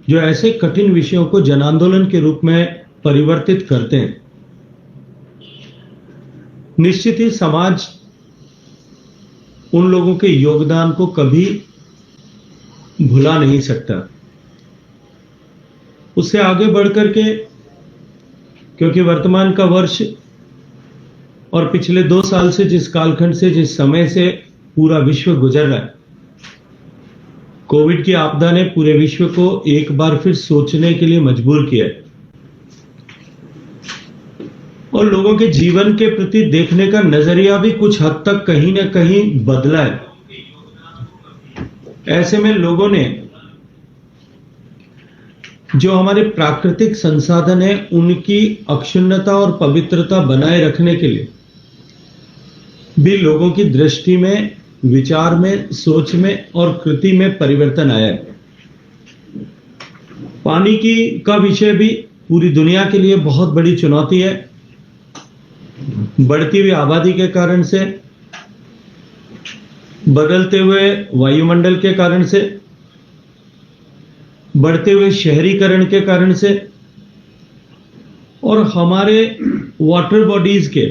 जो ऐसे कठिन विषयों को जन आंदोलन के रूप में परिवर्तित करते हैं। निश्चित ही समाज उन लोगों के योगदान को कभी भुला नहीं सकता। उससे आगे बढ़कर के, क्योंकि वर्तमान का वर्ष और पिछले 2 साल से जिस कालखंड से, जिस समय से पूरा विश्व गुजर रहा है, कोविड की आपदा ने पूरे विश्व को एक बार फिर सोचने के लिए मजबूर किया है और लोगों के जीवन के प्रति देखने का नजरिया भी कुछ हद तक कहीं ना कहीं बदला है। ऐसे में लोगों ने जो हमारे प्राकृतिक संसाधन है उनकी अक्षुण्णता और पवित्रता बनाए रखने के लिए भी लोगों की दृष्टि में, विचार में, सोच में और कृति में परिवर्तन आया है। पानी का विषय भी पूरी दुनिया के लिए बहुत बड़ी चुनौती है। बढ़ती हुई आबादी के कारण से, बदलते हुए वायुमंडल के कारण से, बढ़ते हुए शहरीकरण के कारण से और हमारे वाटर बॉडीज के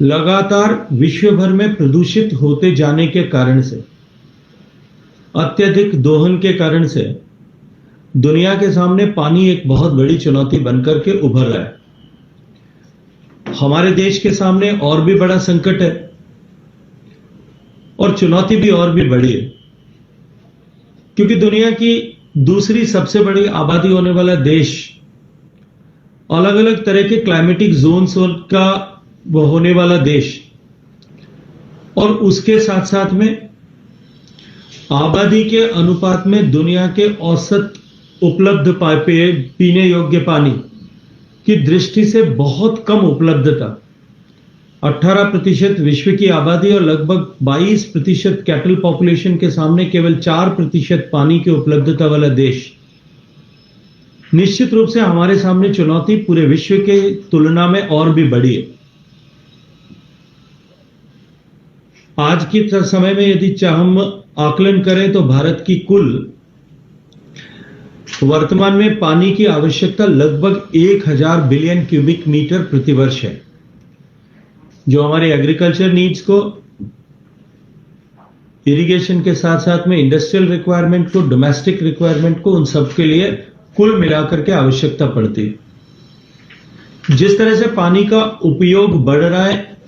लगातार विश्व भर में प्रदूषित होते जाने के कारण से, अत्यधिक दोहन के कारण से दुनिया के सामने पानी एक बहुत बड़ी चुनौती बनकर के उभर रहा है। हमारे देश के सामने और भी बड़ा संकट है और चुनौती भी और भी बड़ी है, क्योंकि दुनिया की दूसरी सबसे बड़ी आबादी होने वाला देश अलग अलग तरह के क्लाइमेटिक जोन्स का होने वाला देश और उसके साथ साथ में आबादी के अनुपात में दुनिया के औसत उपलब्ध पीने योग्य पानी की दृष्टि से बहुत कम उपलब्धता। 18% विश्व की आबादी और लगभग 22% कैटल पॉपुलेशन के सामने केवल 4% पानी की उपलब्धता वाला देश निश्चित रूप से हमारे सामने चुनौती पूरे विश्व के तुलना में और भी बड़ी है। आज के समय में यदि हम आकलन करें तो भारत की कुल वर्तमान में पानी की आवश्यकता लगभग 1000 बिलियन क्यूबिक मीटर प्रतिवर्ष है, जो हमारे एग्रीकल्चर नीड्स को, इरिगेशन के साथ साथ में इंडस्ट्रियल रिक्वायरमेंट को, डोमेस्टिक रिक्वायरमेंट को, उन सब के लिए कुल मिलाकर के आवश्यकता पड़ती है। जिस तरह से पानी का उपयोग बढ़ रहा है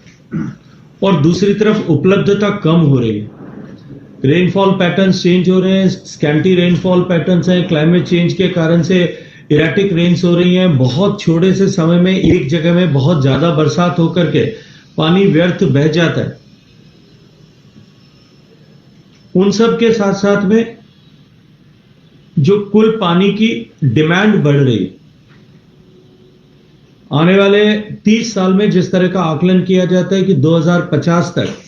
और दूसरी तरफ उपलब्धता कम हो रही है, रेनफॉल पैटर्न्स चेंज हो रहे हैं, स्कैंटी रेनफॉल पैटर्न्स हैं, क्लाइमेट चेंज के कारण से इरेटिक रेन्स हो रही हैं, बहुत छोटे से समय में एक जगह में बहुत ज्यादा बरसात होकर के पानी व्यर्थ बह जाता है। उन सब के साथ साथ में जो कुल पानी की डिमांड बढ़ रही है, आने वाले 30 साल में जिस तरह का आकलन किया जाता है कि 2050 तक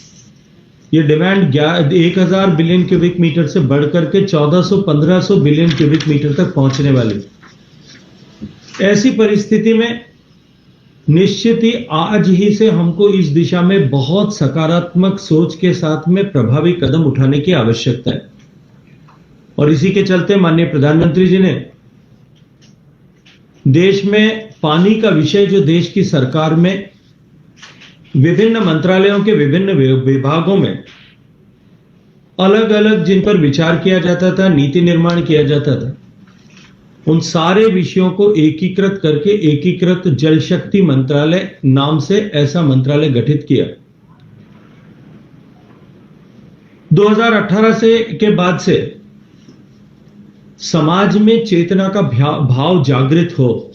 ये डिमांड 1000 बिलियन क्यूबिक मीटर से बढ़कर के 1400-1500 बिलियन क्यूबिक मीटर तक पहुंचने वाली। ऐसी परिस्थिति में निश्चित ही आज ही से हमको इस दिशा में बहुत सकारात्मक सोच के साथ में प्रभावी कदम उठाने की आवश्यकता है। और इसी के चलते माननीय प्रधानमंत्री जी ने देश में पानी का विषय, जो देश की सरकार में विभिन्न मंत्रालयों के विभिन्न विभागों में अलग अलग जिन पर विचार किया जाता था, नीति निर्माण किया जाता था, उन सारे विषयों को एकीकृत करके एकीकृत जल शक्ति मंत्रालय नाम से ऐसा मंत्रालय गठित किया। 2018 से के बाद से समाज में चेतना का भाव जागृत हो,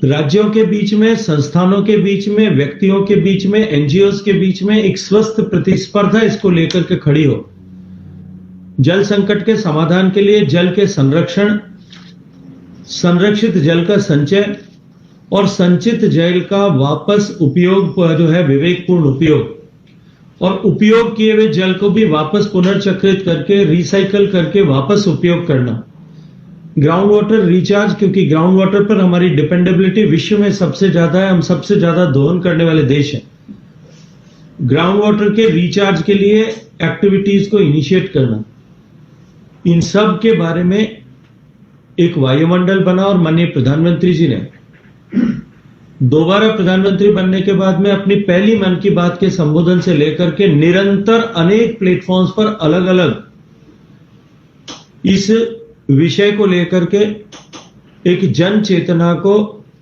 राज्यों के बीच में, संस्थानों के बीच में, व्यक्तियों के बीच में, एनजीओज के बीच में एक स्वस्थ प्रतिस्पर्धा इसको लेकर के खड़ी हो। जल संकट के समाधान के लिए जल के संरक्षण, संरक्षित जल का संचय और संचित जल का वापस उपयोग जो है विवेकपूर्ण उपयोग, और उपयोग किए हुए जल को भी वापस पुनर्चक्रित करके, रिसाइकल करके वापस उपयोग करना। ग्राउंड वाटर रिचार्ज, क्योंकि ग्राउंड वाटर पर हमारी डिपेंडेबिलिटी विश्व में सबसे ज्यादा है, हम सबसे ज्यादा दोहन करने वाले देश हैं। ग्राउंड वाटर के रिचार्ज के लिए एक्टिविटीज को इनिशिएट करना, इन सब के बारे में एक वायुमंडल बना और माननीय प्रधानमंत्री जी ने दोबारा प्रधानमंत्री बनने के बाद में अपनी पहली मन की बात के संबोधन से लेकर के निरंतर अनेक प्लेटफॉर्म्स पर अलग अलग इस विषय को लेकर के एक जन चेतना को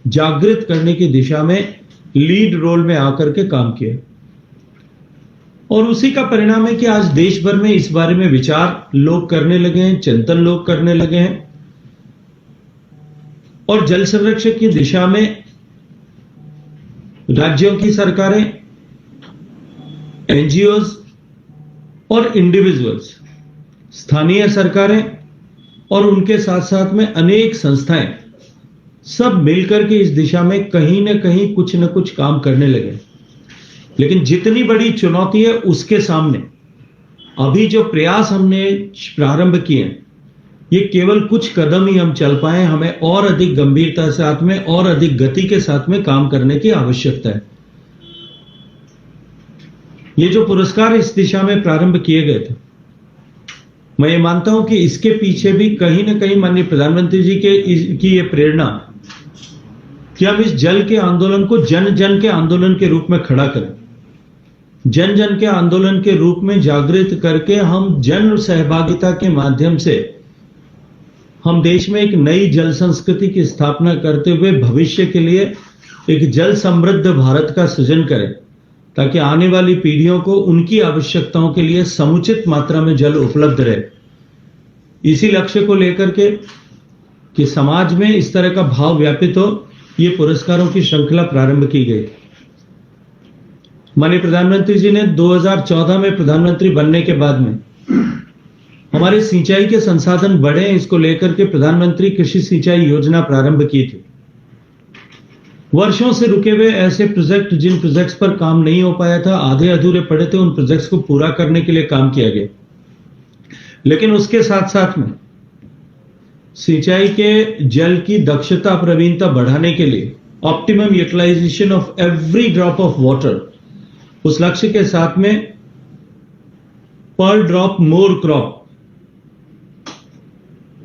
जागृत करने की दिशा में लीड रोल में आकर के काम किया। और उसी का परिणाम है कि आज देश भर में इस बारे में विचार लोग करने लगे हैं, चिंतन लोग करने लगे हैं और जल संरक्षण की दिशा में राज्यों की सरकारें, एनजीओज और इंडिविजुअल्स, स्थानीय सरकारें और उनके साथ साथ में अनेक संस्थाएं सब मिलकर के इस दिशा में कहीं ना कहीं कुछ न कुछ काम करने लगे। लेकिन जितनी बड़ी चुनौती है उसके सामने अभी जो प्रयास हमने प्रारंभ किए ये केवल कुछ कदम ही हम चल पाए। हमें और अधिक गंभीरता के साथ में और अधिक गति के साथ में काम करने की आवश्यकता है। ये जो पुरस्कार इस दिशा में प्रारंभ किए गए थे, मैं ये मानता हूं कि इसके पीछे भी कहीं ना कहीं माननीय प्रधानमंत्री जी की ये प्रेरणा कि हम इस जल के आंदोलन को जन जन के आंदोलन के रूप में खड़ा करें, जन जन के आंदोलन के रूप में जागृत करके हम जन सहभागिता के माध्यम से हम देश में एक नई जल संस्कृति की स्थापना करते हुए भविष्य के लिए एक जल समृद्ध भारत का सृजन करें, ताकि आने वाली पीढ़ियों को उनकी आवश्यकताओं के लिए समुचित मात्रा में जल उपलब्ध रहे। इसी लक्ष्य को लेकर के कि समाज में इस तरह का भाव व्यापित हो, ये पुरस्कारों की श्रृंखला प्रारंभ की गई। माननीय प्रधानमंत्री जी ने 2014 में प्रधानमंत्री बनने के बाद में हमारे सिंचाई के संसाधन बढ़े, इसको लेकर के प्रधानमंत्री कृषि सिंचाई योजना प्रारंभ की थी। वर्षों से रुके हुए ऐसे प्रोजेक्ट, जिन प्रोजेक्ट्स पर काम नहीं हो पाया था, आधे अधूरे पड़े थे, उन प्रोजेक्ट्स को पूरा करने के लिए काम किया गया। लेकिन उसके साथ साथ में सिंचाई के जल की दक्षता, प्रवीणता बढ़ाने के लिए optimum utilisation of every drop of water, उस लक्ष्य के साथ में पर ड्रॉप मोर क्रॉप,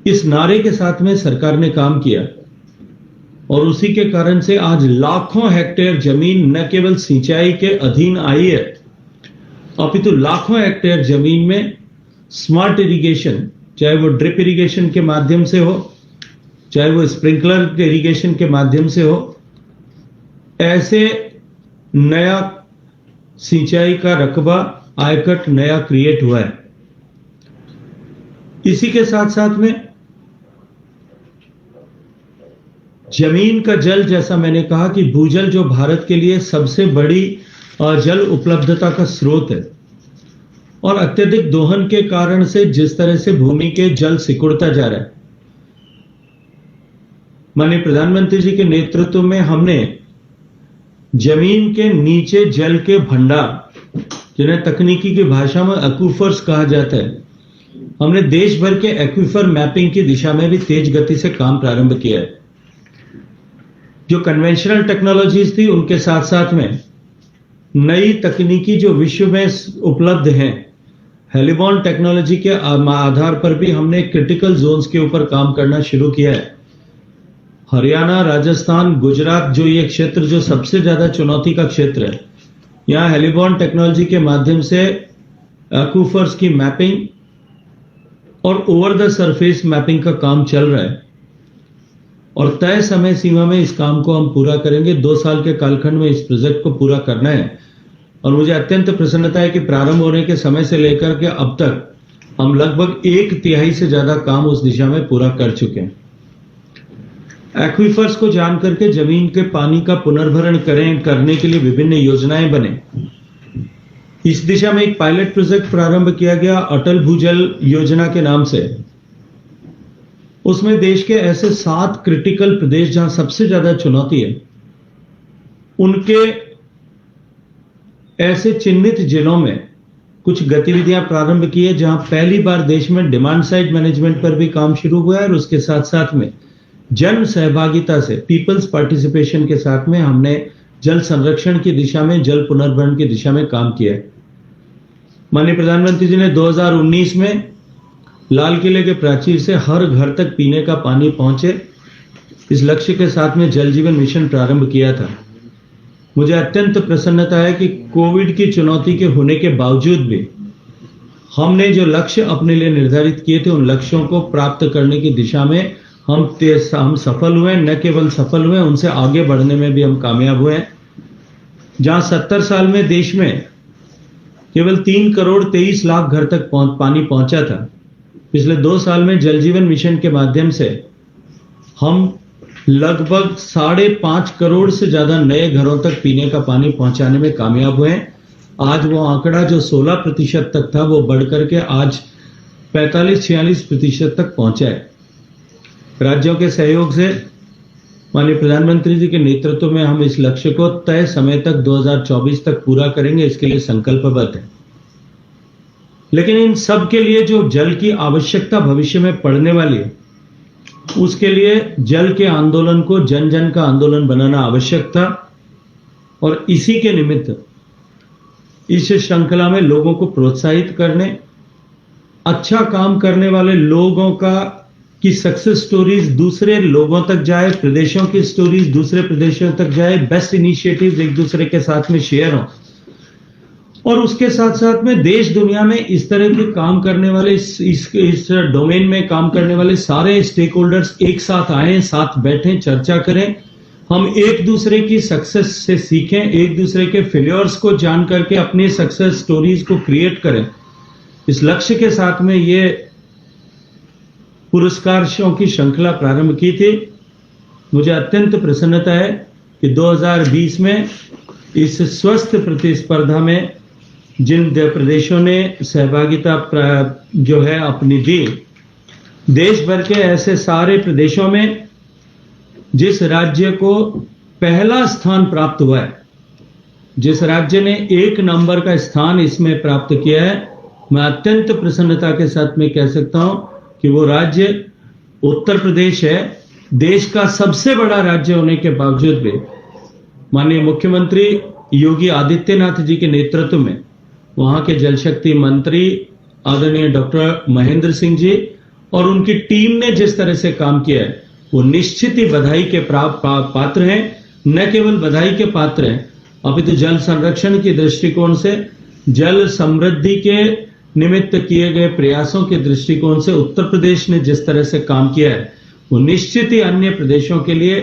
इस नारे के साथ में सरकार ने काम किया। और उसी के कारण से आज लाखों हेक्टेयर जमीन न केवल सिंचाई के अधीन आई है, अपितु लाखों हेक्टेयर जमीन में स्मार्ट इरिगेशन, चाहे वो ड्रिप इरिगेशन के माध्यम से हो, चाहे वो स्प्रिंकलर इरिगेशन के माध्यम से हो, ऐसे नया सिंचाई का रकबा आयकट नया क्रिएट हुआ है। इसी के साथ साथ में जमीन का जल, जैसा मैंने कहा कि भूजल जो भारत के लिए सबसे बड़ी जल उपलब्धता का स्रोत है, और अत्यधिक दोहन के कारण से जिस तरह से भूमि के जल सिकुड़ता जा रहा है, माननीय प्रधानमंत्री जी के नेतृत्व में हमने जमीन के नीचे जल के भंडार, जिन्हें तकनीकी की भाषा में एक्विफर्स कहा जाता है, हमने देश भर के एक्विफर मैपिंग की दिशा में भी तेज गति से काम प्रारंभ किया है। जो कन्वेंशनल टेक्नोलॉजीज थी, उनके साथ साथ में नई तकनीकी जो विश्व में उपलब्ध हैं, हेलीबॉर्न टेक्नोलॉजी के आधार पर भी हमने क्रिटिकल जोन्स के ऊपर काम करना शुरू किया है। हरियाणा, राजस्थान, गुजरात, जो ये क्षेत्र जो सबसे ज्यादा चुनौती का क्षेत्र है, यहां हेलीबॉर्न टेक्नोलॉजी के माध्यम से एक्विफर्स की मैपिंग और ओवर द सरफेस मैपिंग का काम चल रहा है और तय समय सीमा में इस काम को हम पूरा करेंगे। 2 साल के कालखंड में इस प्रोजेक्ट को पूरा करना है और मुझे अत्यंत प्रसन्नता है कि प्रारंभ होने के समय से लेकर के अब तक हम लगभग 1/3 से ज्यादा काम उस दिशा में पूरा कर चुके हैं। एक्विफर्स को जान करके जमीन के पानी का पुनर्भरण करने के लिए विभिन्न योजनाएं बने। इस दिशा में एक पायलट प्रोजेक्ट प्रारंभ किया गया अटल भूजल योजना के नाम से। उसमें देश के ऐसे 7 क्रिटिकल प्रदेश जहां सबसे ज्यादा चुनौती है, उनके ऐसे चिन्हित जिलों में कुछ गतिविधियां प्रारंभ की है, जहां पहली बार देश में डिमांड साइड मैनेजमेंट पर भी काम शुरू हुआ है और उसके साथ साथ में जन सहभागिता से, पीपल्स पार्टिसिपेशन के साथ में हमने जल संरक्षण की दिशा में, जल पुनर्भरण की दिशा में काम किया है। माननीय प्रधानमंत्री जी ने 2019 में लाल किले के प्राचीर से हर घर तक पीने का पानी पहुंचे, इस लक्ष्य के साथ में जल जीवन मिशन प्रारंभ किया था। मुझे अत्यंत प्रसन्नता है कि कोविड की चुनौती के होने के बावजूद भी हमने जो लक्ष्य अपने लिए निर्धारित किए थे, उन लक्ष्यों को प्राप्त करने की दिशा में हम सफल हुए। न केवल सफल हुए, उनसे आगे बढ़ने में भी हम कामयाब हुए। जहां 70 साल में देश में केवल 3 करोड़ 23 लाख घर तक पानी पहुंचा था, पिछले 2 साल में जल जीवन मिशन के माध्यम से हम लगभग 5.5 करोड़ से ज्यादा नए घरों तक पीने का पानी पहुंचाने में कामयाब हुए। आज वो आंकड़ा जो 16% तक था, वो बढ़कर के आज 45-46% तक पहुंचा है। राज्यों के सहयोग से माननीय प्रधानमंत्री जी के नेतृत्व में हम इस लक्ष्य को तय समय तक 2024 तक पूरा करेंगे, इसके लिए संकल्पबद्ध है। लेकिन इन सब के लिए जो जल की आवश्यकता भविष्य में पड़ने वाली है, उसके लिए जल के आंदोलन को जन जन का आंदोलन बनाना आवश्यक था। और इसी के निमित्त इस श्रृंखला में लोगों को प्रोत्साहित करने, अच्छा काम करने वाले लोगों की सक्सेस स्टोरीज दूसरे लोगों तक जाए, प्रदेशों की स्टोरीज दूसरे प्रदेशों तक जाए, बेस्ट इनिशिएटिव्स एक दूसरे के साथ में शेयर हो, और उसके साथ साथ में देश दुनिया में इस तरह के काम करने वाले, इस डोमेन में काम करने वाले सारे स्टेक होल्डर्स एक साथ आए, साथ बैठें, चर्चा करें, हम एक दूसरे की सक्सेस से सीखें, एक दूसरे के फेलियर्स को जान करके अपनी सक्सेस स्टोरीज को क्रिएट करें। इस लक्ष्य के साथ में ये पुरस्कार शो की श्रृंखला प्रारंभ की थी। मुझे अत्यंत प्रसन्नता है कि 2020 में इस स्वस्थ प्रतिस्पर्धा में जिन प्रदेशों ने सहभागिता जो है अपनी दी, देश भर के ऐसे सारे प्रदेशों में जिस राज्य को पहला स्थान प्राप्त हुआ है, जिस राज्य ने 1 नंबर का स्थान इसमें प्राप्त किया है, मैं अत्यंत प्रसन्नता के साथ में कह सकता हूं कि वो राज्य उत्तर प्रदेश है। देश का सबसे बड़ा राज्य होने के बावजूद भी माननीय मुख्यमंत्री योगी आदित्यनाथ जी के नेतृत्व में वहां के जल शक्ति मंत्री आदरणीय डॉक्टर महेंद्र सिंह जी और उनकी टीम ने जिस तरह से काम किया है, वो निश्चित ही बधाई के पात्र हैं। न केवल बधाई के पात्र हैं, अपितु जल संरक्षण की दृष्टिकोण से, जल समृद्धि के निमित्त किए गए प्रयासों के दृष्टिकोण से उत्तर प्रदेश ने जिस तरह से काम किया है, वो निश्चित ही अन्य प्रदेशों के लिए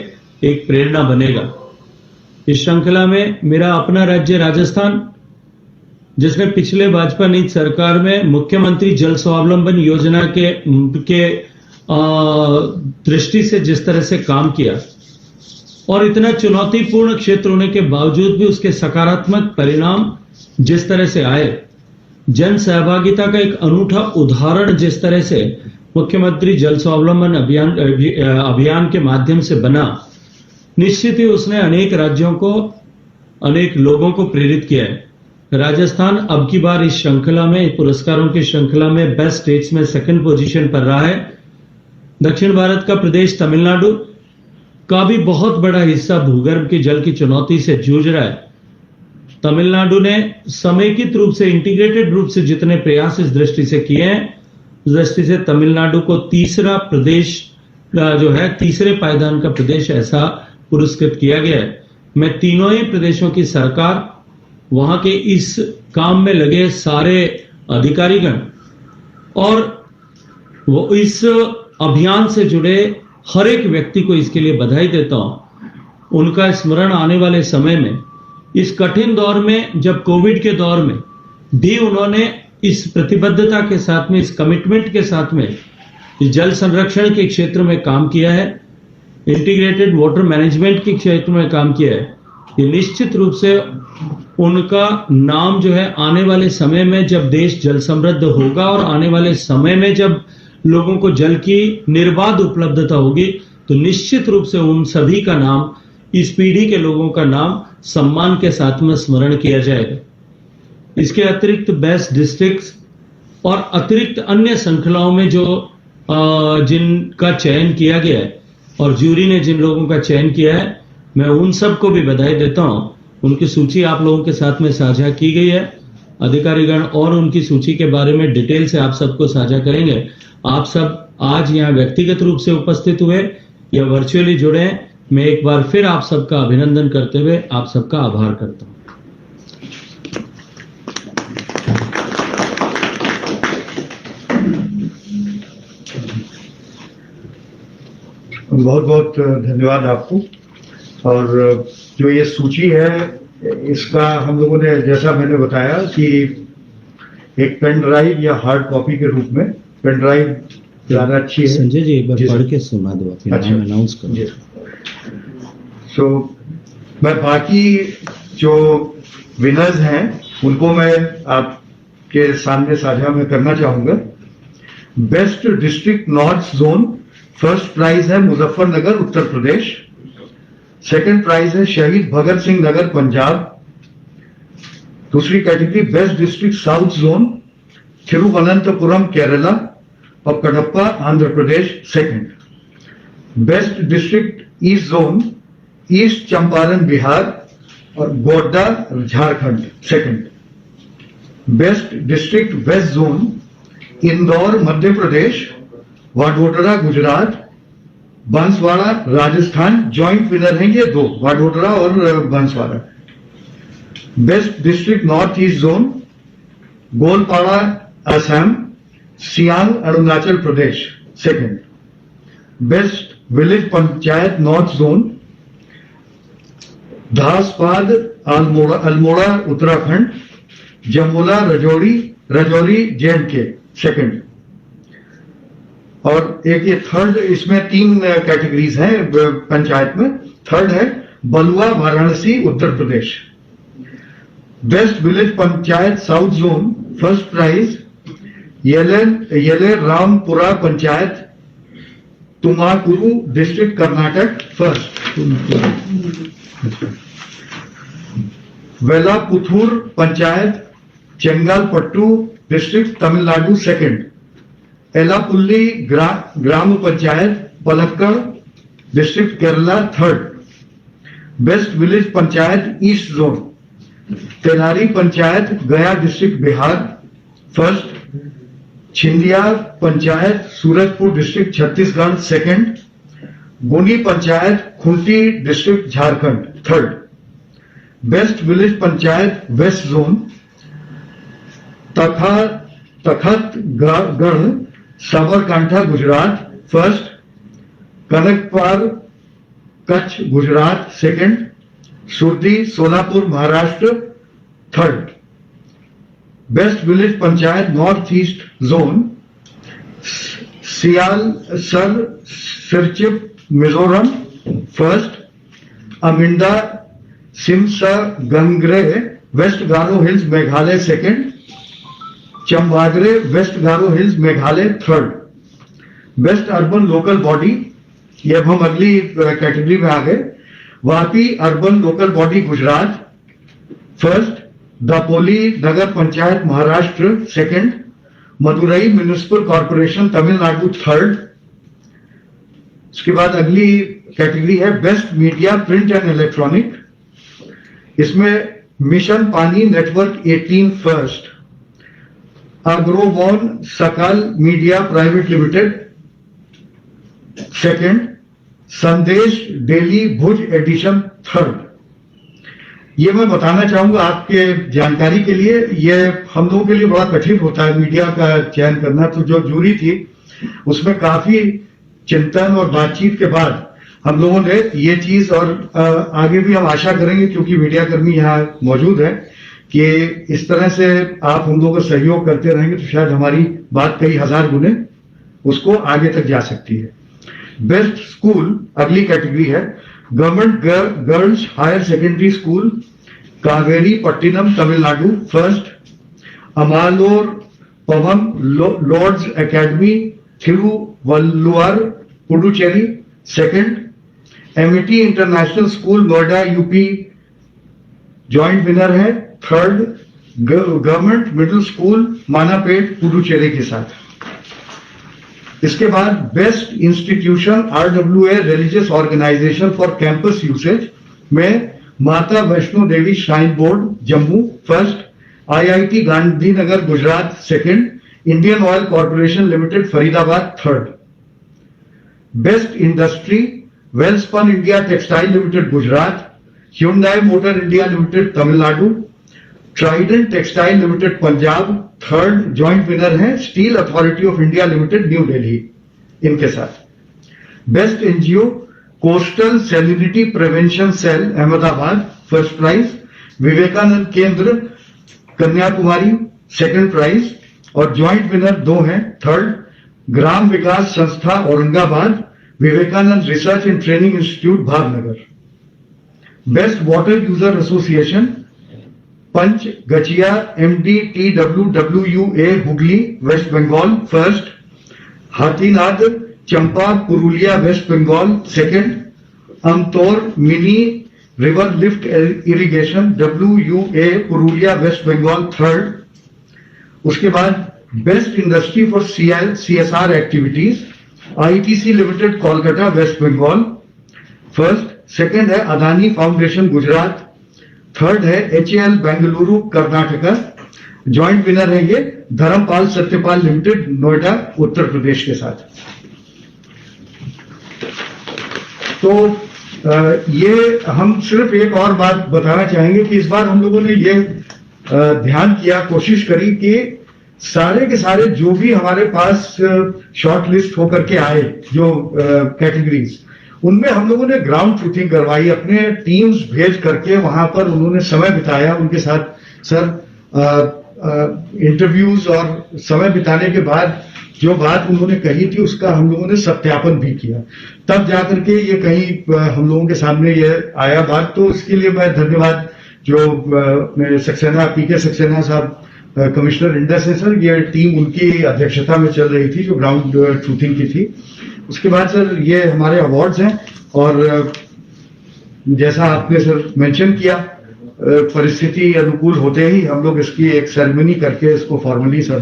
एक प्रेरणा बनेगा। इस श्रृंखला में मेरा अपना राज्य राजस्थान, जिसने पिछले भाजपा नीति सरकार में मुख्यमंत्री जल स्वावलंबन योजना के दृष्टि से जिस तरह से काम किया और इतना चुनौतीपूर्ण क्षेत्र होने के बावजूद भी उसके सकारात्मक परिणाम जिस तरह से आए, जन सहभागिता का एक अनूठा उदाहरण जिस तरह से मुख्यमंत्री जल स्वावलंबन अभियान के माध्यम से बना, निश्चित ही उसने अनेक राज्यों को, अनेक लोगों को प्रेरित किया है। राजस्थान अब की बार इस श्रृंखला में, पुरस्कारों की श्रृंखला में बेस्ट स्टेट्स में 2nd पोजीशन पर रहा है। दक्षिण भारत का प्रदेश तमिलनाडु का भी बहुत बड़ा हिस्सा भूगर्भ के जल की चुनौती से जूझ रहा है। तमिलनाडु ने समेकित रूप से, इंटीग्रेटेड रूप से जितने प्रयास इस दृष्टि से किए हैं, उस दृष्टि से तमिलनाडु को तीसरा प्रदेश जो है, तीसरे पायदान का प्रदेश ऐसा पुरस्कृत किया गया है। मैं तीनों ही प्रदेशों की सरकार, वहां के इस काम में लगे सारे अधिकारीगण और वो इस अभियान से जुड़े हर एक व्यक्ति को इसके लिए बधाई देता हूं। उनका स्मरण आने वाले समय में, इस कठिन दौर में, जब कोविड के दौर में भी उन्होंने इस प्रतिबद्धता के साथ में, इस कमिटमेंट के साथ में इस जल संरक्षण के क्षेत्र में काम किया है, इंटीग्रेटेड वाटर मैनेजमेंट के क्षेत्र में काम किया है। ये निश्चित रूप से उनका नाम जो है आने वाले समय में, जब देश जल समृद्ध होगा और आने वाले समय में जब लोगों को जल की निर्बाध उपलब्धता होगी, तो निश्चित रूप से उन सभी का नाम, इस पीढ़ी के लोगों का नाम सम्मान के साथ में स्मरण किया जाएगा। इसके अतिरिक्त बेस्ट डिस्ट्रिक्ट्स और अतिरिक्त अन्य श्रृंखलाओं में जो जिनका चयन किया गया है और ज्यूरी ने जिन लोगों का चयन किया है, मैं उन सबको भी बधाई देता हूं। उनकी सूची आप लोगों के साथ में साझा की गई है। अधिकारीगण और उनकी सूची के बारे में डिटेल से आप सबको साझा करेंगे। आप सब आज यहाँ व्यक्तिगत रूप से उपस्थित हुए या वर्चुअली जुड़े हैं, मैं एक बार फिर आप सबका अभिनंदन करते हुए आप सबका आभार करता हूं। बहुत बहुत धन्यवाद आपको। और जो ये सूची है इसका हम लोगों ने, जैसा मैंने बताया कि एक पेन ड्राइव या हार्ड कॉपी के रूप में, पेन ड्राइव ज्यादा अच्छी है। संजय जी एक बार पढ़ के सुना दो, फिर नाम अनाउंस करो। सो मैं बाकी जो विनर्स हैं उनको मैं आपके सामने साझा में करना चाहूंगा। Best district north zone, first prize है मुजफ्फरनगर उत्तर प्रदेश। सेकंड प्राइज है शहीद भगत सिंह नगर पंजाब। दूसरी category best district south zone, Thiruvananthapuram Kerala और Kadapa Andhra Pradesh second. Best district east zone, east Champaran Bihar और Godda Jharkhand second. Best district west zone, Indore Madhya Pradesh, Vadodara Gujarat, Banswara Rajasthan. Joint winner हैं ये दो, वाडोदरा और Banswara. Best district north east zone, Goalpara Assam, Siang Arunachal Pradesh second. Best village panchayat north zone, Dhaspad Almora Uttarakhand, Jamola Rajouri J and K second. और एक ये थर्ड, इसमें 3 कैटेगरीज हैं पंचायत में। थर्ड है Balua Varanasi Uttar Pradesh. Best village panchayat south zone, first prize Yele Rampura panchayat Tumakuru district Karnataka first. Velaputhur panchayat Chengalpattu district Tamil Nadu second. Elapulli gram panchayat Palakkad district Kerala third. Best village panchayat east zone, Tenari panchayat Gaya district Bihar first. Chhindiya panchayat Surajpur district Chhattisgarh second. Guni panchayat Khunti district Jharkhand third. Best village panchayat west zone, Takhatgarh Sabarkantha Gujarat first. Kanakpar Kutch Gujarat second. Surdi Solapur Maharashtra third. Best village panchayat north east zone, Sialsir Serchhip Mizoram first. Aminda Simsa Gangre west Garo hills Meghalaya second. Chambagre west Garo hills Meghalaya third. Best urban local body, ये अब हम अगली category में आ गए। Vapi urban local body Gujarat first. Dapoli nagar panchayat Maharashtra second. Madurai municipal corporation Tamil Nadu third. इसके बाद अगली कैटेगरी है best media print and electronic. इसमें मिशन पानी network 18 first. Agrowon Sakal media private limited second. Sandesh daily Bhuj edition third. ये मैं बताना चाहूंगा आपके जानकारी के लिए, ये हम लोगों के लिए बड़ा कठिन होता है मीडिया का चयन करना। तो जो जूरी थी उसमें काफी चिंतन और बातचीत के बाद हम लोगों ने ये चीज, और आगे भी हम आशा करेंगे क्योंकि मीडिया कर्मी यहाँ मौजूद है, कि इस तरह से आप हम लोगों को सहयोग करते रहेंगे तो शायद हमारी बात कई हजार गुने उसको आगे तक जा सकती है। बेस्ट स्कूल अगली कैटेगरी है। Government girls higher secondary school Kaveri Pattinam Tamil Nadu first. Amalor Pavam Lourdes academy Thiruvalluvar Puducherry second. Amity international school Noida UP joint winner है third. Government middle school Manapet Puducherry के साथ। इसके बाद best institution RWA religious organization for campus usage में Mata Vaishno Devi shrine board Jammu first. IIT Gandhinagar Gujarat second. Indian oil corporation limited Faridabad third, best industry Welspun India textile limited Gujarat, Hyundai motor India limited Tamil Nadu, Trident textile limited Punjab third, joint winner है steel authority of India limited new Delhi इनके साथ। Best NGO coastal salinity prevention cell Ahmedabad first prize, Vivekananda Kendra Kanyakumari second prize और joint winner दो हैं third, gram Vikas Sanstha Aurangabad, Vivekananda research and training institute Bhavnagar. Best water user association Panch Gachia MDTWWUA Hooghly west Bengal first, हाथीनाद Champa Purulia West Bengal second, Amtaur mini river lift irrigation WUA Purulia West Bengal third. उसके बाद best industry for CSR activities ITC limited Kolkata West Bengal first, second है Adani foundation Gujarat, third है HAL Bengaluru Karnataka, joint winner है ये Dharampal Satyapal limited Noida Uttar Pradesh के साथ। तो ये हम सिर्फ एक और बात बताना चाहेंगे कि इस बार हम लोगों ने ये ध्यान किया, कोशिश करी कि सारे के सारे जो भी हमारे पास शॉर्ट लिस्ट होकर के आए जो कैटेगरीज, उनमें हम लोगों ने ग्राउंड ट्रूथिंग करवाई, अपने टीम्स भेज करके वहां पर उन्होंने समय बिताया उनके साथ सर इंटरव्यूज और समय बिताने के बाद जो बात उन्होंने कही थी उसका हम लोगों ने सत्यापन भी किया, तब जाकर के ये कहीं हम लोगों के सामने ये आया बात। तो इसके लिए मैं धन्यवाद जो सक्सेना PK सक्सेना साहब कमिश्नर इंडस है सर, ये टीम उनकी अध्यक्षता में चल रही थी जो ग्राउंड ट्रूथिंग की थी। उसके बाद सर ये हमारे अवार्ड्स हैं और जैसा आपने सर मेंशन किया परिस्थिति अनुकूल होते ही हम लोग इसकी एक सेरेमनी करके इसको फॉर्मली सर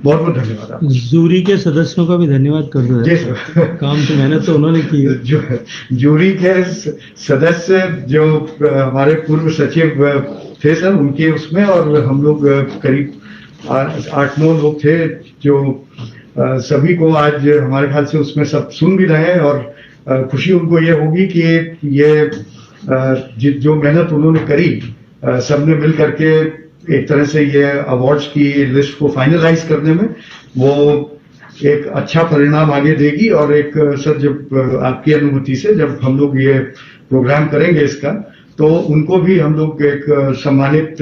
बहुत बहुत धन्यवाद आप। जूरी के सदस्यों का भी धन्यवाद कर दो जी सर, काम तो मेहनत तो उन्होंने की है। जो जूरी के सदस्य जो हमारे पूर्व सचिव थे सर उनके उसमें, और हम लोग करीब 8-9 लोग थे जो सभी को आज हमारे ख्याल से उसमें सब सुन भी रहे हैं और खुशी उनको ये होगी कि ये जो मेहनत उन्होंने करी सबने मिल करके एक तरह से ये अवार्ड्स की लिस्ट को फाइनलाइज करने में वो एक अच्छा परिणाम आगे देगी। और एक सर जब आपकी अनुमति से जब हम लोग ये प्रोग्राम करेंगे इसका, तो उनको भी हम लोग एक सम्मानित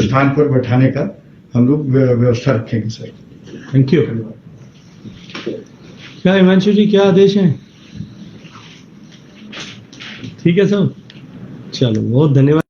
स्थान पर बैठाने का हम लोग व्यवस्था रखेंगे सर। Thank you. क्या हिमांशु जी क्या आदेश हैं? ठीक है सर, चलो बहुत धन्यवाद।